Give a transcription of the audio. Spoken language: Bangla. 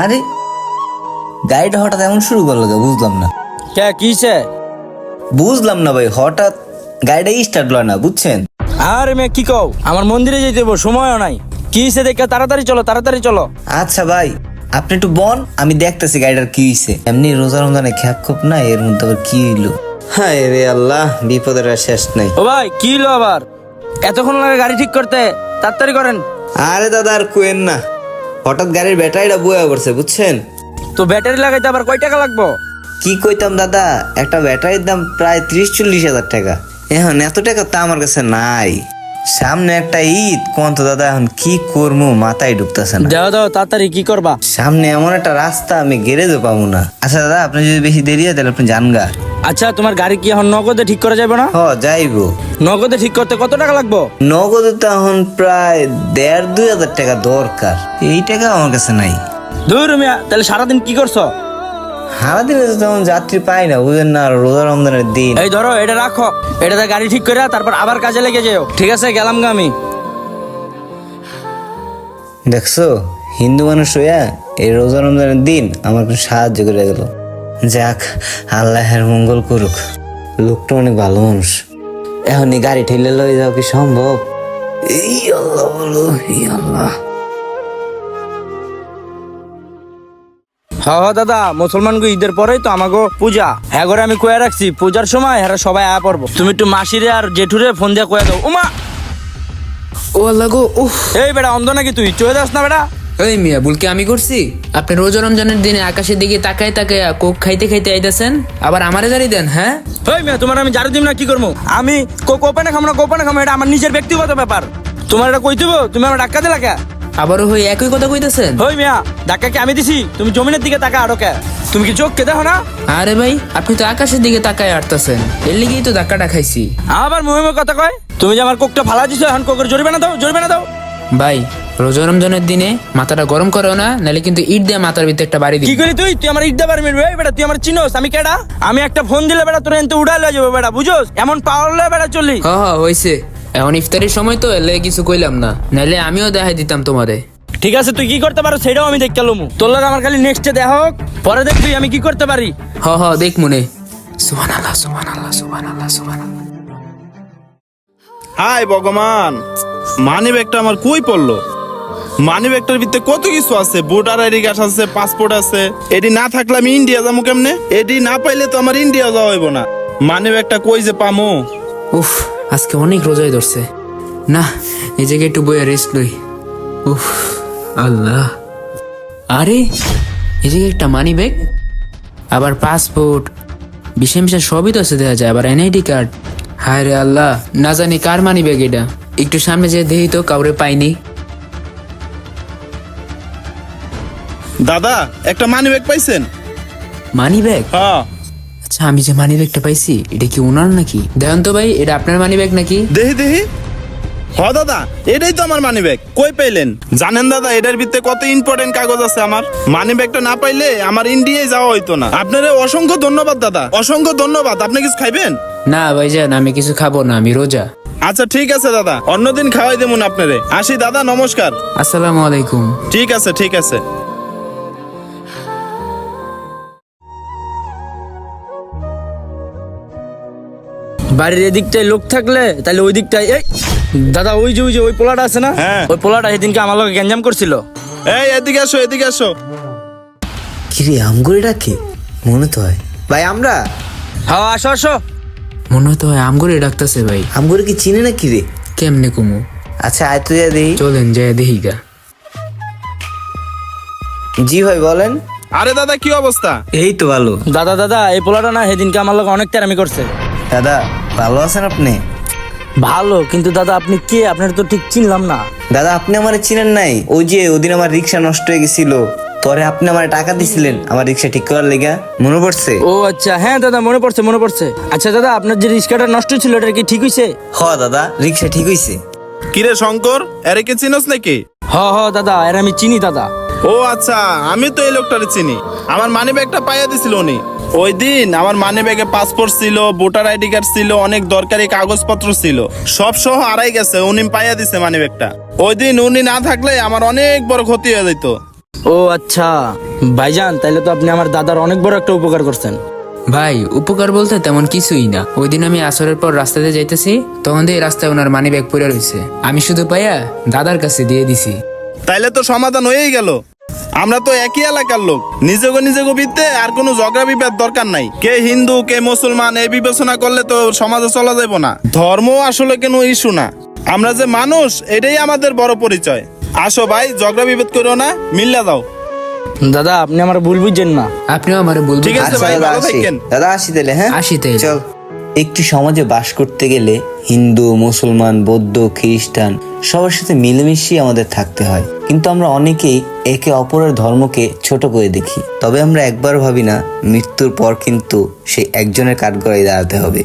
আরে গাড়িটা হঠাৎ এমন শুরু করলো কে? বুঝলাম না। কে কিছে? বুঝলাম না ভাই, হঠাৎ গাড়িটা স্টার্ট লয় না, বুঝছেন? আরে মেয়ে কি কও, আমার মন্দিরে যেতে দেবো, সময়ও নাই। কিছে দেখে তাড়াতাড়ি চলো, তাড়াতাড়ি চলো। আচ্ছা ভাই, আপনি একটু বন, আমি দেখতেছি গাড়িটার কি হয়েছে। এমনি রোজা রমজানে খ্যাপ খোপ না, এর মধ্যে আবার কি হইলো? হায় রে আল্লাহ, বিপদের আর শেষ নাই। ও ভাই কি হলো আবার? এতক্ষণ লাগে গাড়ি ঠিক করতে, তাড়াতাড়ি করেন। আরে দাদা আর কোয়েন না, হঠাৎ গাড়ির ব্যাটারিটা বয়া পড়ছে, বুঝছেন? তো ব্যাটারি লাগাইতে আবার কয় টাকা লাগবো? কি কইতাম দাদা, একটা ব্যাটারির দাম প্রায় 30-40 হাজার টাকা। এখন এত টাকা তো আমার কাছে নাই। সামনে একটা ঈদ, কোন তো দাদা এখন কি করবো মাথায় ঢুকতেছে না। দাও দাও তাড়াতাড়ি, কি করবা? সামনে এমন একটা রাস্তা, আমি গ্যারেজও পাবো না। আচ্ছা দাদা, আপনি যদি বেশি দেরি হয় তাহলে আপনি যান গা। আচ্ছা তোমার গাড়ি কি এখন নগদে ঠিক করা যাবে না? যাইবো। নগদে ঠিক করতে কত টাকা লাগবো? নগদে তো এখন প্রায় 1,500-2 হাজার টাকা দরকার, এই টাকা আমার কাছে নাই। ধুর মিয়া, তাহলে সারাদিন কি করছো? সারাদিনে তো তেমন যাত্রী পাই না, বুঝেন না, আর রোজা রমজানের দিন। এই ধরো এটা রাখো, এটাতে গাড়ি ঠিক করে তারপর আবার কাজে লেগে যেও। ঠিক আছে, গেলাম গা আমি। দেখছো, হিন্দু মানুষ হইয়া এই রোজা রমজানের দিন আমার একটু সাহায্য করে গেল। যাক, আল্লাহের মঙ্গল করুক। লোকটা অনেক ভালো মানুষ। এখন এই গাড়ি ঠেলে লয়ে যাও কি সম্ভব? এই আল্লাহ বলো, এই আল্লাহ। হ্যাঁ দাদা, মুসলমান গো ঈদের পরেই তো আমাগো পূজা। হ্যাঁ করে আমি কয়ে রাখছি, পূজার সময় হ্যাঁ সবাই আয়া পড়বো। তুমি একটু মাসিরে আর জেঠুরে ফোন দিয়ে কয়ে দাও। উমা ও আল্লাহ গো, উফ। এই বেটা অন্ধ নাকি তুই? চলে যাস না বেটা। এই মিয়া, ভুল কি আমি করছি? আপনি রোজা রমজানের দিনে আকাশের দিকে তাকায় তাকায় কোক খাইতে খাইতে আইতাছেন, আবার আমারে জারি দেন? হ্যাঁ ওই মিয়া, তোমার আমি জারু দিম না কি করবো? আমি কোপানে খামো না কোপানে খামো, এটা আমার নিজের ব্যক্তিগত ব্যাপার। তোমার এটা কই দেবো? তুমি আমার ডাক্কা দিলা কে? আবারও হই একই কথা কইতাছেন? ওই মিয়া, ডাক্কা কি আমি দিছি? তুমি জমিনের দিকে তাকা আরো কে? তুমি কি চোখ কে দেখো না? আরে ভাই, আপনি তো আকাশের দিকে তাকায় আটতাছেন, এর লিগেই তো ধাক্কাটা খাইছি। আবার মুহে মুহে কথা কয়। তুমি যে আমার কোকটা ফালা দিছো, এখন কোকের জরিমানা দাও, জরিমানা দাও। ভাই, রোজা রমজানের দিনে মাথাটা গরম করো না, নাহলে কিন্তু ইট দিয়ে মাথার ভিতরে একটা বাড়ি কি দিই। করি তুই? তুই আমার ইট দেবার মিলবে? বেটা তুই আমার চিনোস? আমি কেডা? আমি একটা ফোন দিলে বেটা তোর এনতে উড়াই লয়ে যাবে বেটা, বুঝোস? এমন পাওয়ার লয়ে বেটা চলি। হ হ হইছে, এখন ইফতারির সময় তো এলে কিছু কইলাম না, নাহলে আমিও দেখাই দিতাম তোমারে। ঠিক আছে, তুই কি করতে পারো সেটাও আমি দেখতে লমু। তোর লগে আমার খালি নেক্সটে দেখ হোক, পরে দেখবি আমি কি করতে পারি। হ হ দেখ মনে। সুবহানাল্লাহ সুবহানাল্লাহ সুবহানাল্লাহ সুবহানাল্লাহ। হাই ভগবান, মানি ব্যাগটা আমার কই পড়লো? মানি ব্যাগটার ভিতরে কত কিছু আছে, ভোটার আইডি কার্ড আছে, পাসপোর্ট আছে। এটি না থাকলে আমি ইন্ডিয়া যাবো কেমনে? এটি না পাইলে তো আমার ইন্ডিয়া যাওয়া হইব না। মানি ব্যাগটা কই যে পামো? উফ, আজকে অনেক রোজাই ধরছে না, এই জায়গায় একটু বইয়া রেস্ট লই। উফ আল্লাহ, আরে এই জায়গায় একটা মানি ব্যাগ, আবার পাসপোর্ট, বিষয় মিশা সবই তো আছে দেখা যায়, আবার এনআইডি কার্ড। হায় রে আল্লাহ, না জানি কার মানি ব্যাগ এটা। একটু সামনে যেয়ে দেখি তো, কাউরে পাইনি। দাদা, একটা মানি ব্যাগ পাইছেন? Money bag? হ্যাঁ। আচ্ছা, আমি যে মানি ব্যাগটা পাইছি এটা কি ওনার নাকি? দেখেন তো ভাই, এটা আপনার মানি ব্যাগ নাকি? দেহি দেহি। হ দাদা, এটাই তো আমার মানি ব্যাগ। কই পাইলেন? জানেন দাদা, এটার ভিতরে কত ইম্পর্টেন্ট কাগজ আছে আমার। মানি ব্যাগটা না পাইলে আমার ইন্ডিয়ায় যাওয়া হইতো না। আপনারে অসংখ্য ধন্যবাদ দাদা, অসংখ্য ধন্যবাদ। আপনি কিছু খাইবেন? না ভাইজান, আমি কিছু খাবো না, আমি রোজা। আচ্ছা ঠিক আছে দাদা, অন্যদিন খাওয়াই দেবো আপনারে। আসি দাদা, নমস্কার। আসসালামু আলাইকুম। ঠিক আছে ঠিক আছে। বাড়ির এদিকটায় লোক থাকলে তাহলে ওই দিকটায়। এই দাদা, ওই যে ওই পোলাটা আছে না, হ্যাঁ। ওই পোলাটা সেদিনকে আমার লগে গ্যাঞ্জাম করছিল। এই এদিকে আসো, এদিকে আসো। কিরে আমগুড়িটা কি? মনে তো হয় ভাই আমরা। হ্যাঁ আসো আসো। মনে হয় তো হয় আমগরে ডাকতেছে ভাই। আমগুড়ি কি চিনে না কিরে? কেমনে কুমু? আচ্ছা আয় তো যা দেখি। চলেন যায় দেখি গা। জি ভাই বলেন। আরে দাদা, কি অবস্থা? এই তো ভালো। দাদা দাদা, এই পোলাটা না সেদিনকে আমার লগে অনেক তেরামি করছে। দাদা ভালো আছেন আপনি? ভালো, কিন্তু দাদা আপনি কে? আপনার তো ঠিক চিনলাম না। দাদা আপনি আমার চিনেন নাই? ওই যে ওদিন আমার রিক্সা নষ্ট হয়ে গেছিল, পরে আপনি আমার টাকা দিছিলেন আমার রিক্সা ঠিক করার লেগা, মনে পড়ছে? ও আচ্ছা, হ্যাঁ দাদা মনে পড়ছে মনে পড়ছে। আচ্ছা দাদা, আপনার যে রিক্সাটা নষ্ট ছিল এটা কি ঠিক হইছে? হ দাদা, রিক্সা ঠিক হইছে। কিরে শঙ্কর, এরে কে চিনস নাকি? হ হ দাদা, এর আমি চিনি দাদা। ও আচ্ছা, আমি তো এই লোকটারে চিনি। আমার মানি ব্যাগটা পাইয়া দিছিল উনি। ওই দিন আমার মানি ব্যাগে পাসপোর্ট ছিল, ভোটার আইডি কার্ড ছিল, অনেক দরকারি কাগজপত্র ছিল, সব সহ হারাই গেছে। উনি পাইয়া দিছে মানি ব্যাগটা। ওই দিন উনি না থাকলে আমার অনেক বড় ক্ষতি হয়ে যেত। ও আচ্ছা ভাইজান, তাইলে তো আপনি আমার দাদার অনেক বড় একটা উপকার করছেন। ভাই উপকার বলতে তেমন কিছুই না। ওই দিন আমি আসরের পর রাস্তাতে যাইতেছি, তখন দিয়ে রাস্তায় ওনার মানি ব্যাগ পড়ে রয়েছে। আমি শুধু পাইয়া দাদার কাছে দিয়ে দিছি। তাইলে তো সমাধান হয়েই গেল। আমরা তো একই এলাকার লোক, নিজেকে ভিত্তে আর কোনো ঝগড়া বিবাদ দরকার নাই। কে হিন্দু কে মুসলমান এই বিবেচনা করলে তো সমাজে চলা যাব না। ধর্ম আসলে কোনো ইস্যু না, আমরা যে মানুষ এটাই আমাদের বড় পরিচয়। আসো ভাই, ঝগড়া বিবাদ করো না, মিল্লা দাও। দাদা আপনি আমার ভুল বুঝছেন না। আপনিও আমার বলবেন। ঠিক আছে আচ্ছা ভাই, দাদা ভালো আসি, থাকেন। দাদা আসি তাহলে। হ্যাঁ আসি তাইলে। চল। একটি সমাজে বাস করতে গেলে হিন্দু মুসলমান বৌদ্ধ খ্রিস্টান সবার সাথে মিলেমিশে আমাদের থাকতে হয়, কিন্তু আমরা অনেকেই একে অপরের ধর্মকে ছোট করে দেখি। তবে আমরা একবার ভাবি না মৃত্যুর পর কিন্তু সেই একজনের কাঠগড়ায় দাঁড়াতে হবে।